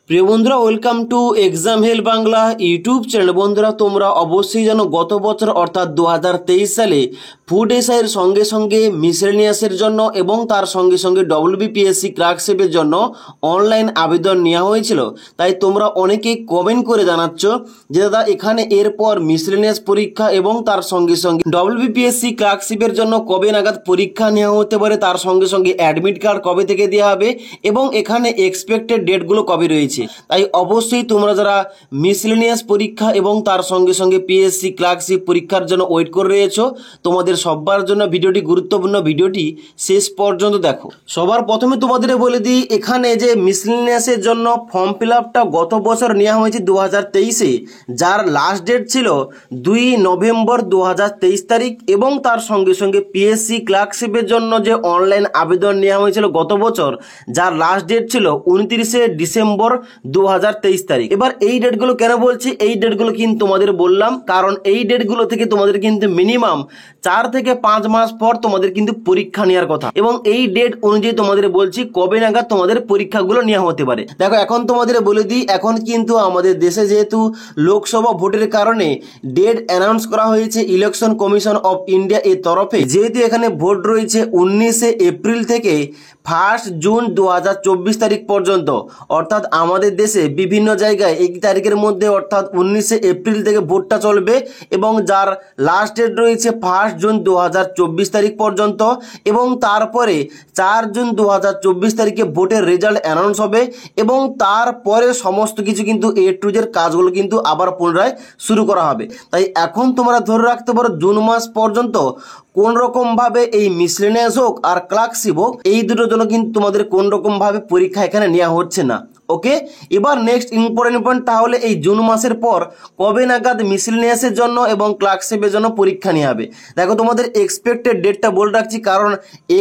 প্রিয় বন্ধুরা, welcome to exam help Bangla YouTube channel. বন্ধুরা, তোমরা অবশ্যই জানো গত বছর অর্থাৎ 2023 সালে ফুড এসআইয়ের সঙ্গে সঙ্গে মিসেলেনিয়াসের জন্য এবং তার সঙ্গে সঙ্গে ডব্লিউবিপিএসসি ক্লার্কশিপের জন্য অনলাইন আবেদন নেওয়া হয়েছিল। তাই তোমরা অনেকেই কমেন্ট করে জানাচ্ছ যে দাদা এখানে এরপর মিসেলেনিয়াস পরীক্ষা এবং তার সঙ্গে সঙ্গে ডব্লিউবিপিএসসি ক্লার্কশিপের জন্য কবে নাগাদ পরীক্ষা নেওয়া হতে পারে, তার সঙ্গে সঙ্গে অ্যাডমিট কার্ড কবে থেকে দেওয়া হবে এবং এখানে এক্সপেক্টেড ডেটগুলো কবে রয়েছে। তাই অবশ্যই তোমরা যারা মিসেলেনিয়াস পরীক্ষা এবং তার সঙ্গে সঙ্গে পিএসসি ক্লার্কশিপ পরীক্ষার জন্য ওয়েট করে রয়েছো, তোমাদের সবার জন্য ভিডিওটি গুরুত্বপূর্ণ। ভিডিওটি শেষ পর্যন্ত দেখো। সবার প্রথমে তোমাদের বলে দিই, এখানে যে মিসেলেনিয়াসের জন্য ফর্ম ফিল আপটা গত বছর নেওয়া হয়েছে 2023-এ, যার লাস্ট ডেট ছিল 2 নভেম্বর 2023 তারিখ এবং তার সঙ্গে সঙ্গে পিএসসি ক্লার্কশিপের জন্য যে অনলাইন আবেদন নেওয়া হয়েছিল গত বছর, যার লাস্ট ডেট ছিল 29 ডিসেম্বর 2023 তারিখ। এবার এই ডেটগুলো কেন বলছি, এই ডেটগুলো কিন্তু তোমাদের বললাম কারণ এই ডেটগুলো থেকে তোমাদের কিন্তু মিনিমাম 4 থেকে 5 মাস পর তোমাদের কিন্তু পরীক্ষা নেওয়ার কথা এবং এই ডেট অনুযায়ী তোমাদের বলছি কবে নাগাদ তোমাদের পরীক্ষাগুলো নেওয়া হতে পারে। দেখো, এখন তোমাদের বলে দিই, এখন কিন্তু আমাদের দেশে যেহেতু লোকসভা ভোটের কারণে ডেট অ্যানাউন্স করা হয়েছে ইলেকশন কমিশন অফ ইন্ডিয়া এর তরফে, যেহেতু এখানে ভোট রয়েছে 19 এপ্রিল থেকে 1 জুন 2024 তারিখ পর্যন্ত, অর্থাৎ আমাদের দেশে বিভিন্ন জায়গায় এই তারিখের মধ্যে অর্থাৎ 19 এপ্রিল থেকে ভোটটা চলবে এবং যার লাস্ট ডেট রয়েছে 1 জুন 2024 তারিখ পর্যন্ত এবং তারপরে 4 জুন 2024 তারিখে ভোটের রেজাল্ট অ্যানাউন্স হবে এবং তারপরে সমস্ত কিছু কিন্তু এ টু জেড কাজগুলো কিন্তু আবার পুনরায় শুরু করা হবে। তাই এখন তোমরা ধরে রাখতে পারো জুন মাস পর্যন্ত কোন রকম ভাবে এই মিসেলেনিয়াস হোক আর ক্লার্কশিপ হোক, এই দুটোর জন্য কিন্তু তোমাদের কোন রকম ভাবে পরীক্ষা এখানে নেওয়া হচ্ছে না। ওকে, এবার নেক্সট ইম্পর্টেন্ট পয়েন্ট, তাহলে এই জুন মাসের পর কবে নাগাদ মিসেলেনিয়াসের জন্য এবং ক্লার্কশিপের জন্য পরীক্ষা নেওয়া হবে। দেখো, তোমাদের এক্সপেক্টেড ডেটটা বলে রাখছি কারণ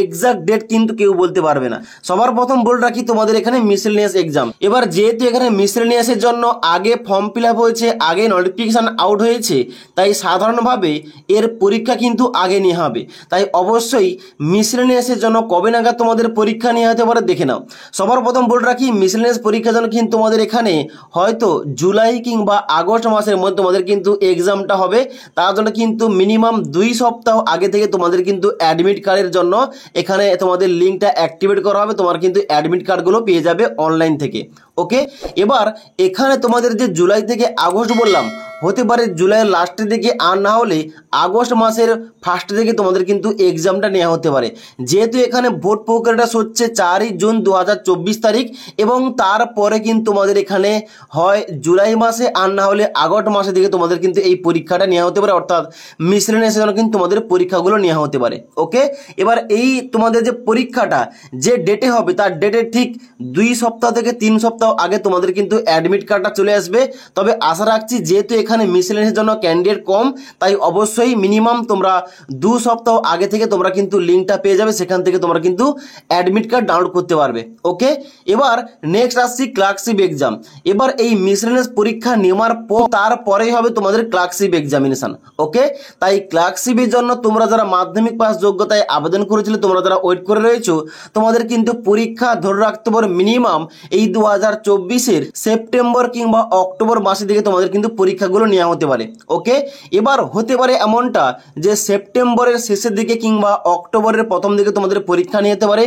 এক্সাক্ট ডেট কিন্তু কেউ বলতে পারবে না। সবার প্রথম বলে রাখি তোমাদের এখানে মিসেলেনিয়াস এক্সাম। এবার যেহেতু এখানে মিসেলেনিয়াসের জন্য আগে ফর্ম ফিল আপ হয়েছে, আগে নোটিফিকেশন আউট হয়েছে, তাই সাধারণভাবে এর পরীক্ষা কিন্তু আগে নেওয়া হবে। তাই অবশ্যই মিসেলেনিয়াসের জন্য কবে নাগাদ তোমাদের পরীক্ষা নেওয়া হতে পারে দেখে নাও। সবার প্রথম বলে রাখি, মিসেলেনিয়াস পরীক্ষার জন্য কিন্তু তোমাদের এখানে হয়তো জুলাই কিংবা আগস্ট মাসের মধ্যে তোমাদের কিন্তু এক্সামটা হবে। তার জন্য কিন্তু মিনিমাম 2 সপ্তাহ আগে থেকে তোমাদের কিন্তু অ্যাডমিট কার্ডের জন্য এখানে তোমাদের লিঙ্কটা অ্যাক্টিভেট করা হবে। তোমার কিন্তু অ্যাডমিট কার্ডগুলো পেয়ে যাবে অনলাইন থেকে। ওকে, এবার এখানে তোমাদের যে জুলাই থেকে আগস্ট বললাম, হতে পারে জুলাইয়ের লাস্টের দিকে আর না হলে আগস্ট মাসের ফার্স্ট দিকে তোমাদের কিন্তু এক্সামটা নেওয়া হতে পারে। যেহেতু এখানে ভোট প্রক্রিয়াটা হচ্ছে 4 জুন 2024 তারিখ এবং তারপরে কিন্তু তোমাদের এখানে হয় জুলাই মাসে আর না হলে আগস্ট মাসের দিকে তোমাদের কিন্তু এই পরীক্ষাটা নেওয়া হতে পারে, অর্থাৎ মিসেলেনিয়াসের জন্য কিন্তু তোমাদের পরীক্ষাগুলো নেওয়া হতে পারে। ওকে, এবার এই তোমাদের যে পরীক্ষাটা যে ডেটে হবে তার ডেটের ঠিক 2 সপ্তাহ থেকে 3 সপ্তাহ আগে তোমাদের কিন্তু অ্যাডমিট কার্ডটা চলে আসবে। তবে আশা রাখছি যেহেতু এখানে মিসেলেনিয়াসের জন্য ক্যান্ডিডেট কম, তাই অবশ্যই মিনিমাম তোমরা 2 সপ্তাহ আগে থেকে তোমরা কিন্তু লিঙ্কটা পেয়ে যাবে, সেখান থেকে তোমরা কিন্তু অ্যাডমিট কার্ড ডাউনলোড করতে পারবে। ওকে, এবার নেক্সট আসছি ক্লার্কশিপ এক্সাম। এবার এই মিসেলেনিয়াস পরীক্ষা নেওয়ার পর তারপরেই হবে তোমাদের ক্লার্কশিপ এক্সামিনেশন। ওকে, তাই ক্লার্কশিপের জন্য তোমরা যারা মাধ্যমিক পাস যোগ্যতায় আবেদন করেছিলে, তোমরা যারা ওয়েট করে রয়েছো, তোমাদের কিন্তু পরীক্ষা ধরে রাখতে পারো মিনিমাম এই 2024-এর সেপ্টেম্বর কিংবা অক্টোবর মাসের দিকে তোমাদের কিন্তু পরীক্ষাগুলো নেওয়া হতে পারে। ওকে, এবার হতে পারে এমনটা যে সেপ্টেম্বরের শেষের দিকে কিংবা অক্টোবরের প্রথম দিকে তোমাদের পরীক্ষা নিতে পারে।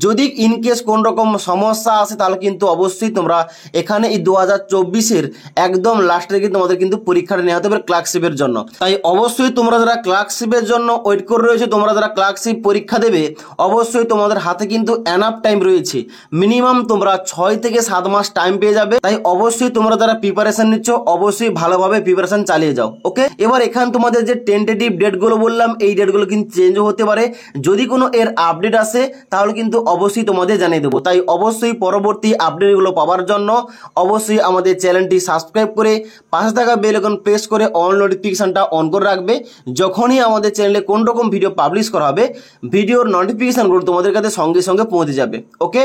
যদি ইনকেস কোন রকম সমস্যা আসে তাহলে কিন্তু অবশ্যই তোমরা এখানে এই 2024-এর একদম লাস্টের দিকে তোমাদের কিন্তু পরীক্ষাটা নেওয়া হতে পারে ক্লার্কশিপের জন্য। তাই অবশ্যই তোমরা যারা ক্লার্কশিপের জন্য ওয়েট করে রয়েছে, তোমরা যারা ক্লার্কশিপ পরীক্ষা দেবে, অবশ্যই তোমাদের হাতে কিন্তু এনাফ টাইম রয়েছে। মিনিমাম তোমরা 6 থেকে 7 মাস টাইম পেয়ে যাবে। তাই অবশ্যই তোমরা যারা প্রিপারেশন নিচ্ছ অবশ্যই ভালোভাবে প্রিপারেশন চালিয়ে যাও। ওকে, এবার এখানে তোমাদের যে টেন্টেটিভ ডেটগুলো বললাম, এই ডেটগুলো কিন্তু চেঞ্জও হতে পারে। যদি কোনো এর আপডেট আসে তাহলে কিন্তু অবশ্যই তোমাদের জানিয়ে দেবো। তাই অবশ্যই পরবর্তী আপডেটগুলো পাওয়ার জন্য অবশ্যই আমাদের চ্যানেলটি সাবস্ক্রাইব করে পাশে থাকা বেল আইকন প্রেস করে অল নোটিফিকেশনটা অন করে রাখবে। যখনই আমাদের চ্যানেলে কোন রকম ভিডিও পাবলিশ করা হবে, ভিডিওর নোটিফিকেশনগুলো তোমাদের কাছে সঙ্গে সঙ্গে পৌঁছে যাবে। ওকে।